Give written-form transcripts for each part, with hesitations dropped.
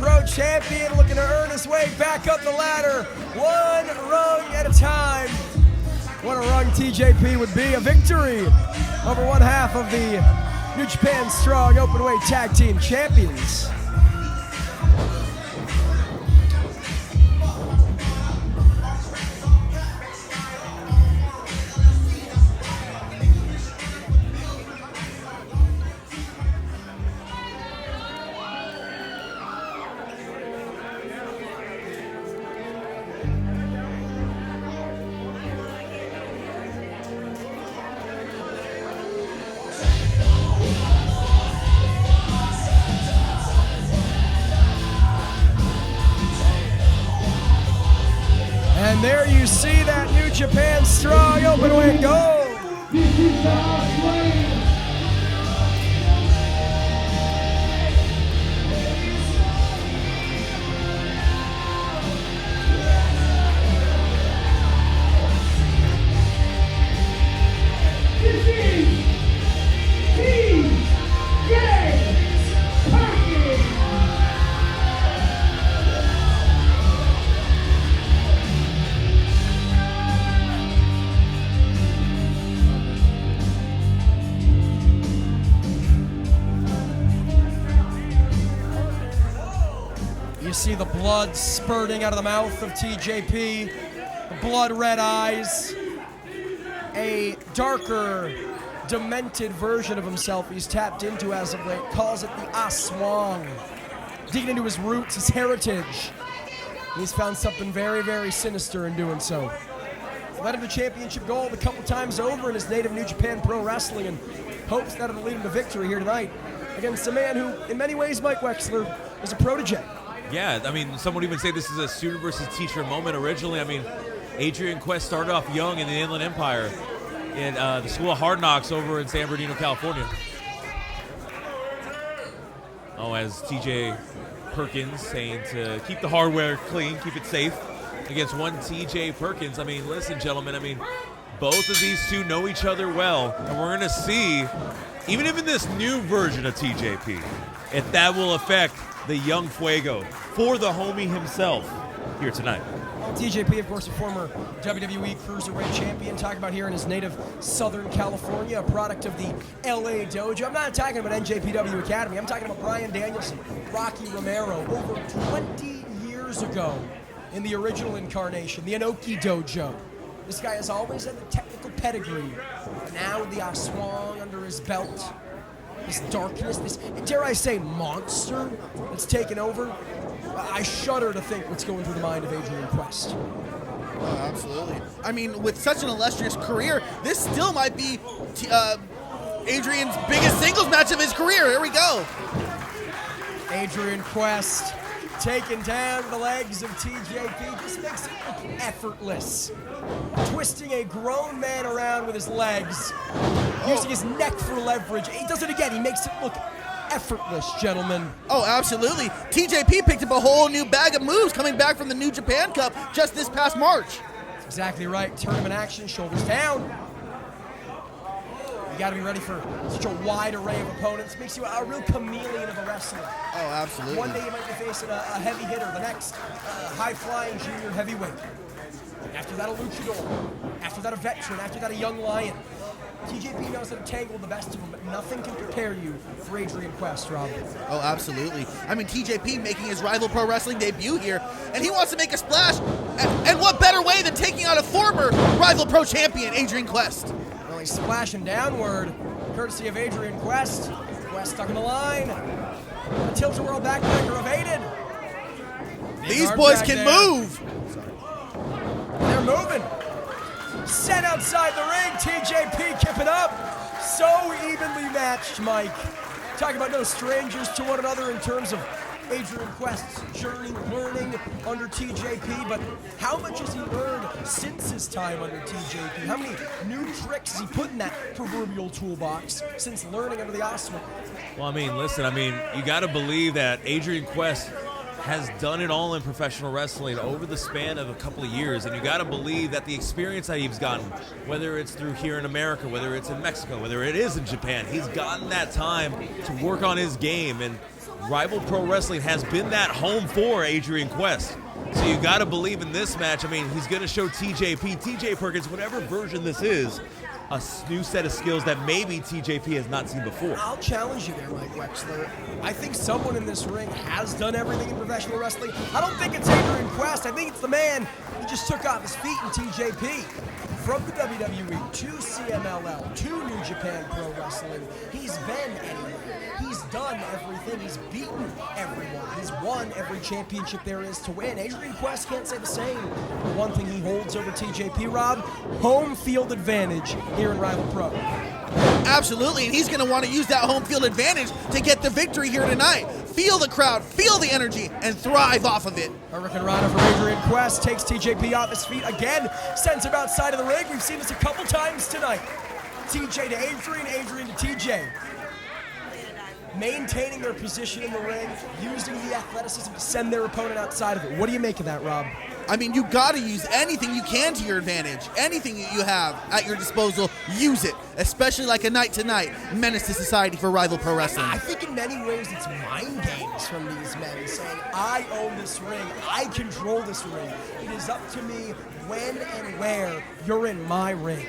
Pro Champion looking to earn his way back up the ladder, one rung at a time. What a rung TJP would be. A victory over one half of the New Japan Strong Openweight Tag Team Champions. And there you see that New Japan Strong Openweight gold. You see the blood spurting out of the mouth of TJP, the blood-red eyes, a darker, demented version of himself he's tapped into as of late, calls it the Aswang, digging into his roots, his heritage. He's found something very, very sinister in doing so. Led him to championship gold a couple times over in his native New Japan Pro Wrestling and hopes that it'll lead him to victory here tonight against a man who, in many ways, Mike Wexler, is a protege. Yeah, I mean, some would even say this is a student versus teacher moment originally. I mean, Adrian Quest started off young in the Inland Empire in the School of Hard Knocks over in San Bernardino, California. Oh, as TJ Perkins saying to keep the hardware clean, keep it safe against one TJ Perkins. I mean, listen, gentlemen, I mean, both of these two know each other well, and we're going to see, even if in this new version of TJP, if that will affect the young Fuego for the homie himself here tonight. Well, TJP, of course, a former WWE Cruiserweight Champion, talking about here in his native Southern California, a product of the LA Dojo. I'm not talking about NJPW Academy. I'm talking about Bryan Danielson, Rocky Romero, over 20 years ago in the original incarnation, the Inoki Dojo. This guy has always had the technical pedigree. Now the Aswang under his belt. This darkness, this, dare I say, monster that's taken over. I shudder to think what's going through the mind of Adrian Quest. Oh, absolutely. I mean, with such an illustrious career, this still might be Adrian's biggest singles match of his career. Here we go. Adrian Quest taking down the legs of TJP, just makes it look effortless. Twisting a grown man around with his legs, using his neck for leverage. He does it again. He makes it look effortless, gentlemen. Oh, absolutely. TJP picked up a whole new bag of moves coming back from the New Japan Cup just this past March. That's exactly right. Tournament action, shoulders down. You got to be ready for such a wide array of opponents. Makes you a real chameleon of a wrestler. Oh, absolutely. One day you might be facing a heavy hitter, the next high-flying junior heavyweight. After that, a luchador. After that, a veteran. After that, a young lion. TJP knows how to tangle the best of them, but nothing can prepare you for Adrian Quest, Rob. Oh, absolutely. I mean, TJP making his Rival Pro Wrestling debut here, and he wants to make a splash. And what better way than taking out a former Rival Pro champion, Adrian Quest? Well, he's splashing downward, courtesy of Adrian Quest. Quest stuck in the line. The tilt-a-whirl backbreaker evaded. These boys can move. They're moving. Set outside the ring, TJP kipping up. So evenly matched, Mike. Talking about no strangers to one another in terms of Adrian Quest's journey, learning under TJP, but how much has he learned since his time under TJP? How many new tricks has he put in that proverbial toolbox since learning under the Aswang? Well, I mean, listen, I mean, you got to believe that Adrian Quest has done it all in professional wrestling over the span of a couple of years, and you got to believe that the experience that he's gotten, whether it's through here in America, whether it's in Mexico, whether it is in Japan, he's gotten that time to work on his game, and Rival Pro Wrestling has been that home for Adrian Quest. So you got to believe in this match. I mean, he's going to show TJ Perkins, whatever version this is, a new set of skills that maybe TJP has not seen before. I'll challenge you there, Mike Wexler. I think someone in this ring has done everything in professional wrestling. I don't think it's Adrian Quest. I think it's the man who just took off his feet in TJP. From the WWE to CMLL to New Japan Pro Wrestling, he's been anywhere. He's done everything. He's beaten everyone. He's won every championship there is to win. Adrian Quest can't say the same. The one thing he holds over TJP, Rob, home field advantage here in Rival Pro. Absolutely, and he's going to want to use that home field advantage to get the victory here tonight. Feel the crowd, feel the energy, and thrive off of it. Hurricane Rana for Adrian Quest takes TJP off his feet again, sends him outside of the ring. We've seen this a couple times tonight. TJ to Adrian, Adrian to TJ. Maintaining their position in the ring, using the athleticism to send their opponent outside of it. What do you make of that, Rob? I mean, you got to use anything you can to your advantage. Anything that you have at your disposal, use it. Especially like a night tonight, Menace to Society for Rival Pro Wrestling. I think in many ways it's mind games from these men saying, I own this ring, I control this ring. It is up to me when and where you're in my ring.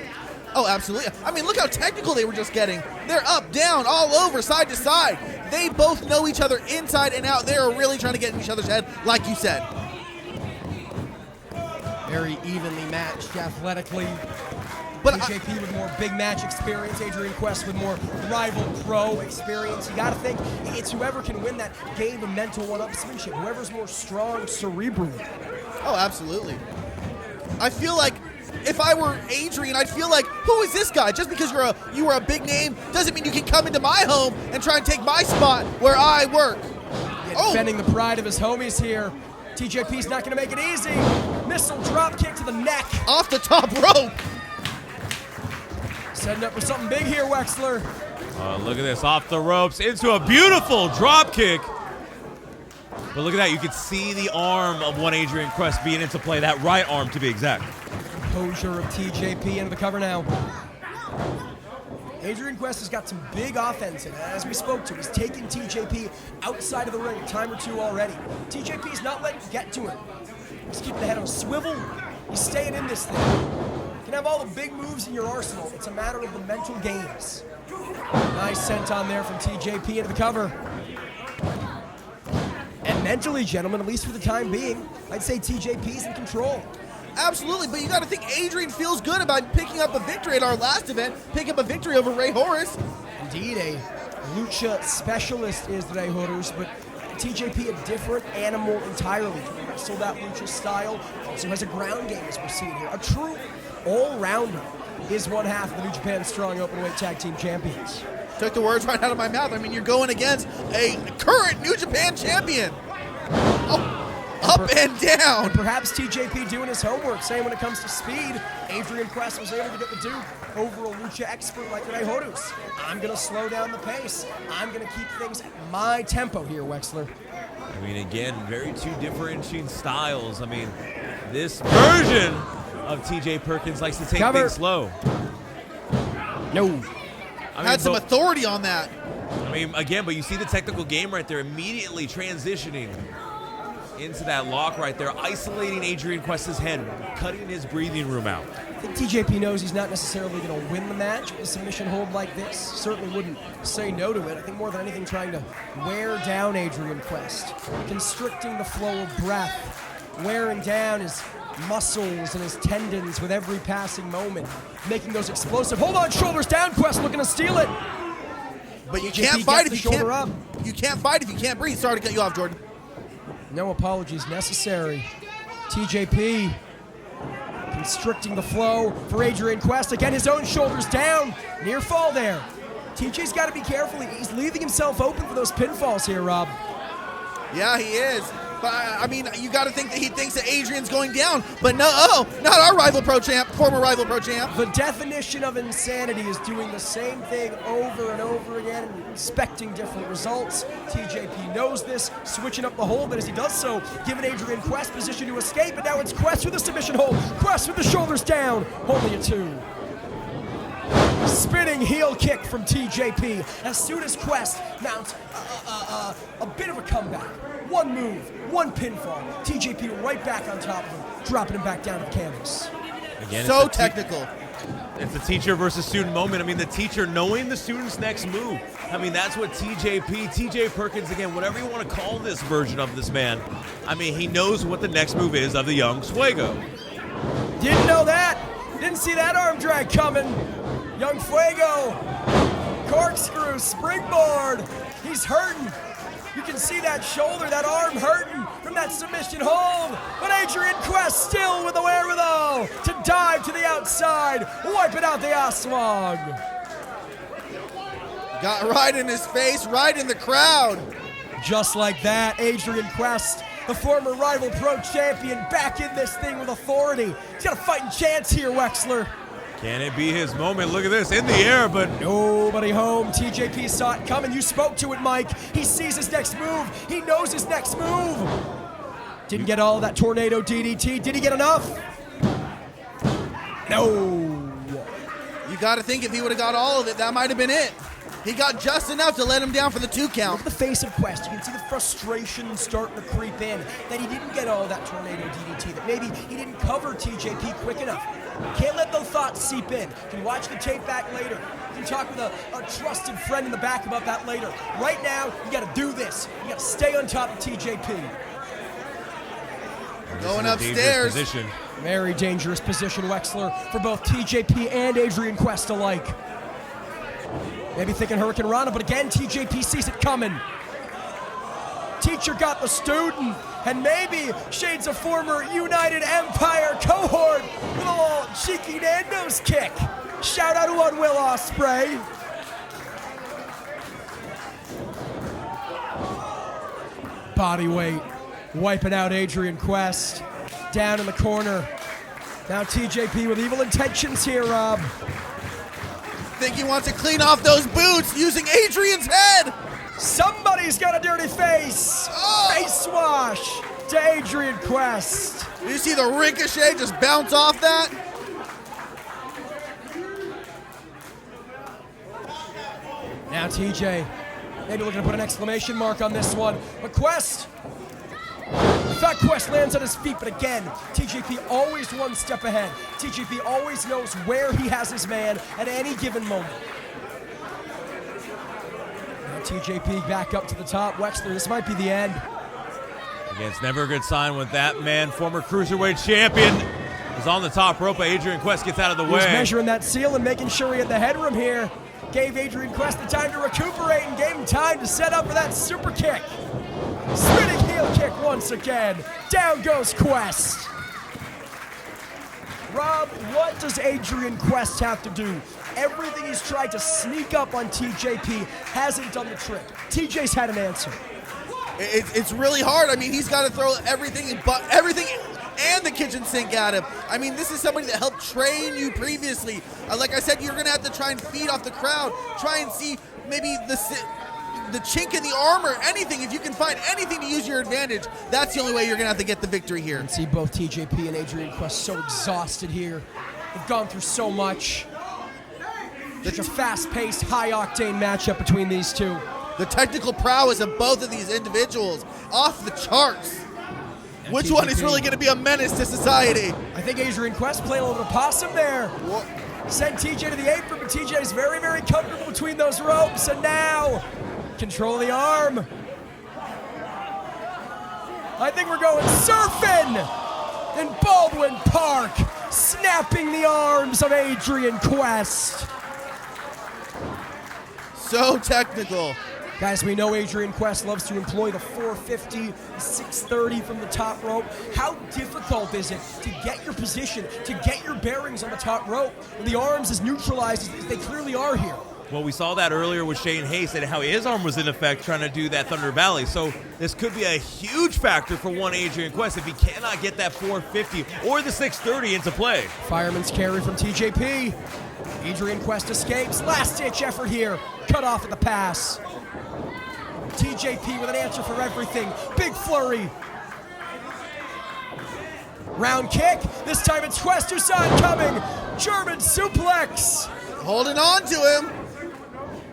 Oh, absolutely. I mean, look how technical they were just getting. They're up, down, all over, side to side. They both know each other inside and out. They are really trying to get in each other's head, like you said. Very evenly matched athletically. But TJP with more big match experience, Adrian Quest with more Rival Pro experience. You got to think it's whoever can win that game of mental one-upsmanship, whoever's more strong cerebrally. Oh, absolutely. I feel like if I were Adrian, I'd feel like, who is this guy? Just because you are a big name doesn't mean you can come into my home and try and take my spot where I work. Defending the pride of his homies here. TJP's not going to make it easy. Missile drop kick to the neck. Off the top rope. Setting up for something big here, Wexler. Look at this, off the ropes into a beautiful drop kick. But look at that, you can see the arm of one Adrian Quest being into play, that right arm to be exact. Composure of TJP into the cover now. Adrian Quest has got some big offense in it. As we spoke to, he's taken TJP outside of the ring a time or two already. TJP's not letting it get to him. He's keeping the head on a swivel. He's staying in this thing. You can have all the big moves in your arsenal. It's a matter of the mental games. Nice senton there from TJP into the cover. And mentally, gentlemen, at least for the time being, I'd say TJP's in control. Absolutely, but you got to think Adrian feels good about picking up a victory at our last event, picking up a victory over Ray Horace. Indeed, a lucha specialist is Ray Horace, but TJP a different animal entirely. Can wrestle that lucha style, also has a ground game as we're seeing here. A true all-rounder is one half of the New Japan Strong Openweight Tag Team Champions. Took the words right out of my mouth. I mean, you're going against a current New Japan champion. Oh. Up and down. And perhaps TJP doing his homework, saying when it comes to speed, Adrian Quest was able to get the Duke over a lucha expert like Ray Horus. I'm going to slow down the pace. I'm going to keep things at my tempo here, Wexler. I mean, again, very two differentiating styles. I mean, this version of TJ Perkins likes to take things slow. No. Had some authority on that. I mean, again, but you see the technical game right there, immediately transitioning into that lock right there, isolating Adrian Quest's head, cutting his breathing room out. I think TJP knows he's not necessarily going to win the match with a submission hold like this. Certainly wouldn't say no to it. I think more than anything trying to wear down Adrian Quest, constricting the flow of breath, wearing down his muscles and his tendons with every passing moment, making those explosive, hold on, shoulders down, Quest looking to steal it. But you TJP can't fight gets if the you shoulder can't. up. You can't fight if you can't breathe. Sorry to cut you off, Jordan. No apologies necessary. TJP constricting the flow for Adrian Quest. Again, his own shoulders down. Near fall there. TJ's got to be careful. He's leaving himself open for those pinfalls here, Rob. Yeah, he is. But I mean, you got to think that he thinks that Adrian's going down. But no, not our rival pro champ, former rival pro champ. The definition of insanity is doing the same thing over and over again and expecting different results. TJP knows this, switching up the hold, but as he does so, giving Adrian Quest position to escape, and now it's Quest with a submission hold. Quest with the shoulders down, only a 2. Spinning heel kick from TJP as soon as Quest mounts a bit of a comeback. One move, one pinfall. TJP right back on top of him, dropping him back down to the canvas. Again, so technical. It's the teacher versus student moment. I mean, the teacher knowing the student's next move. I mean, that's what TJ Perkins, again, whatever you want to call this version of this man. I mean, he knows what the next move is of the young Fuego. Didn't know that. Didn't see that arm drag coming. Young Fuego, corkscrew, springboard. He's hurting. You can see that shoulder, that arm hurting from that submission hold. But Adrian Quest still with the wherewithal to dive to the outside, wiping out the Oswog. Got right in his face, right in the crowd. Just like that, Adrian Quest, the former rival pro champion, back in this thing with authority. He's got a fighting chance here, Wexler. Can it be his moment? Look at this, in the air, but nobody home. TJP saw it coming. You spoke to it, Mike. He sees his next move. He knows his next move. Didn't get all of that tornado DDT. Did he get enough? No. You got to think if he would have got all of it, that might have been it. He got just enough to let him down for the 2 count. Look at the face of Quest. You can see the frustration starting to creep in, that he didn't get all that tornado DDT, that maybe he didn't cover TJP quick enough. Can't let those thoughts seep in. You can watch the tape back later. You can talk with a trusted friend in the back about that later. Right now, you got to do this. You got to stay on top of TJP. Going upstairs. Very dangerous position, Wexler, for both TJP and Adrian Quest alike. Maybe thinking Hurricane Rana, but again, TJP sees it coming. Teacher got the student, and maybe shades of former United Empire cohort with a little cheeky Nando's kick. Shout out to one Will Ospreay. Body weight, wiping out Adrian Quest. Down in the corner. Now TJP with evil intentions here, Rob. Think he wants to clean off those boots using Adrian's head. Somebody's got a dirty face. Oh. Face wash to Adrian Quest. Did you see the ricochet just bounce off that? Now TJ, maybe looking to put an exclamation mark on this one. But Quest, in fact, Quest lands on his feet, but again, TJP always one step ahead. TJP always knows where he has his man at any given moment. Now TJP back up to the top. Wexler, this might be the end. Again, it's never a good sign when that man, former Cruiserweight champion, is on the top rope, but Adrian Quest gets out of the way. He's measuring that ceiling, making sure he had the headroom here. Gave Adrian Quest the time to recuperate and gave him time to set up for that super kick. Spinning heel kick once again. Down goes Quest. Rob, what does Adrian Quest have to do? Everything he's tried to sneak up on TJP hasn't done the trick. TJ's had an answer. It's really hard. I mean, he's got to throw everything and the kitchen sink at him. I mean, this is somebody that helped train you previously. Like I said, you're going to have to try and feed off the crowd. Try and see maybe the chink in the armor, anything. If you can find anything to use your advantage, that's the only way you're going to have to get the victory here. You can see both TJP and Adrian Quest so exhausted here. They've gone through so much. Such a fast-paced, high-octane matchup between these two. The technical prowess of both of these individuals, off the charts. And which TJP, one is really going to be a menace to society? I think Adrian Quest playing a little bit of possum there. What? Sent TJ to the apron, but TJ is very, very comfortable between those ropes, and now control the arm. I think we're going surfing in Baldwin Park, snapping the arms of Adrian Quest. So technical. Guys, we know Adrian Quest loves to employ the 450, 630 from the top rope. How difficult is it to get your position, to get your bearings on the top rope when the arms as neutralized as they clearly are here? Well, we saw that earlier with Shane Hayes and how his arm was in effect trying to do that Thunder Valley. So this could be a huge factor for one Adrian Quest if he cannot get that 450 or the 630 into play. Fireman's carry from TJP. Adrian Quest escapes. Last-ditch effort here. Cut off at the pass. TJP with an answer for everything. Big flurry. Round kick. This time it's Quest Tucson coming. German suplex. Holding on to him.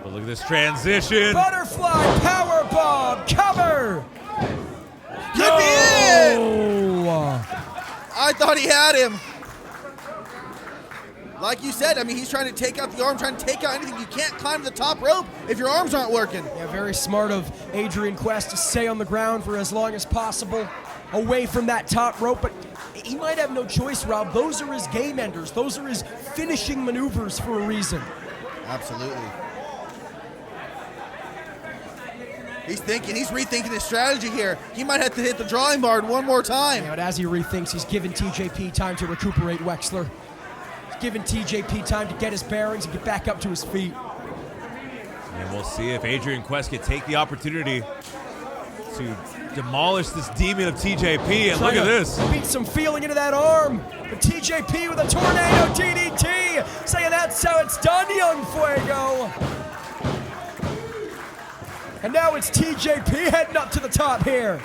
But look at this transition. Butterfly power bomb. Cover. Could be it. Oh. I thought he had him. Like you said, I mean, he's trying to take out the arm, trying to take out anything. You can't climb the top rope if your arms aren't working. Yeah, very smart of Adrian Quest to stay on the ground for as long as possible, away from that top rope, but he might have no choice, Rob. Those are his game enders. Those are his finishing maneuvers for a reason. Absolutely. He's rethinking his strategy here. He might have to hit the drawing board one more time. Yeah, but as he rethinks, he's giving TJP time to recuperate Wexler. He's giving TJP time to get his bearings and get back up to his feet. And we'll see if Adrian Quest can take the opportunity to demolish this demon of TJP. And look at this. Beat some feeling into that arm. But TJP with a tornado DDT, saying that's how it's done, young Fuego. And now it's TJP heading up to the top here.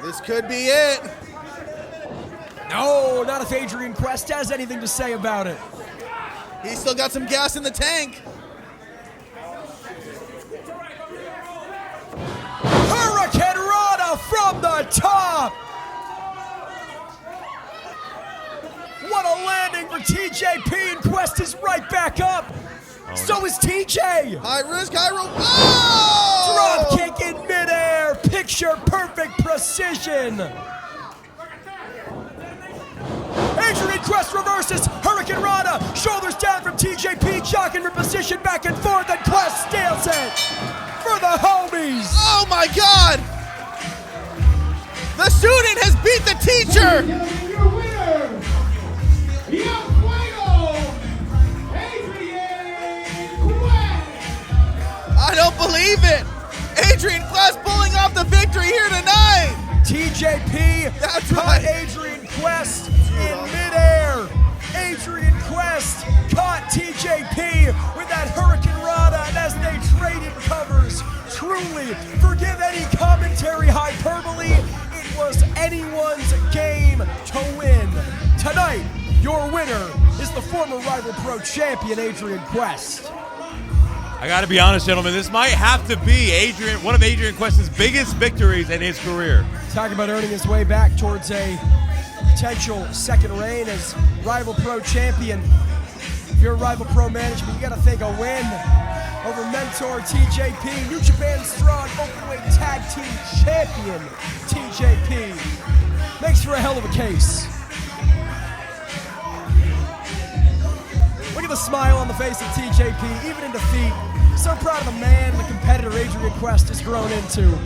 This could be it. No, not if Adrian Quest has anything to say about it. He's still got some gas in the tank. Hurricane Rana from the top. What a landing for TJP, and Quest is right back up. So is TJ. High risk, high roll. Oh! Drop kick in midair. Picture perfect precision. Adrian Quest reverses. Hurricane Rana. Shoulders down from TJP. Jogging for position back and forth. And Quest steals it for the homies. Oh my God! The student has beat the teacher. Your winner, Young Fuego, Adrian Quest. I don't believe it. Adrian Quest pulling off the victory here tonight. TJP That's caught right. Adrian Quest in midair. Adrian Quest caught TJP with that Hurricane Rana, and as they traded covers, truly, forgive any commentary hyperbole, it was anyone's game to win. Tonight, your winner is the former Rival Pro champion, Adrian Quest. I got to be honest, gentlemen. This might have to be one of Adrian Quest's biggest victories in his career. Talking about earning his way back towards a potential second reign as Rival Pro champion. If you're Rival Pro management, you got to think a win over mentor TJP, New Japan Strong Openweight Tag Team Champion TJP. Makes for a hell of a case. Look at the smile on the face of TJP, even in defeat. So proud of the man, the competitor Adrian Quest has grown into.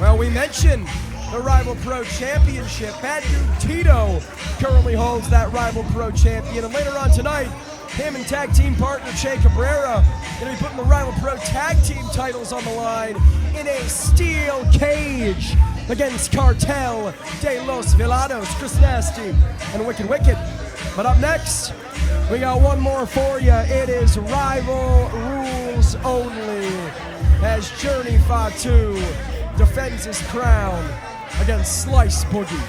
Well, we mentioned the Rival Pro Championship. Bad Dude Tito currently holds that Rival Pro Champion. And later on tonight, him and tag team partner Che Cabrera going to be putting the Rival Pro Tag Team titles on the line in a steel cage against Cartel de los Velados, Chris Nasty, and Wicked Wicked. But up next, we got one more for you. It is Rival Rules Only as Journey Fatu defends his crown against Slice Boogie.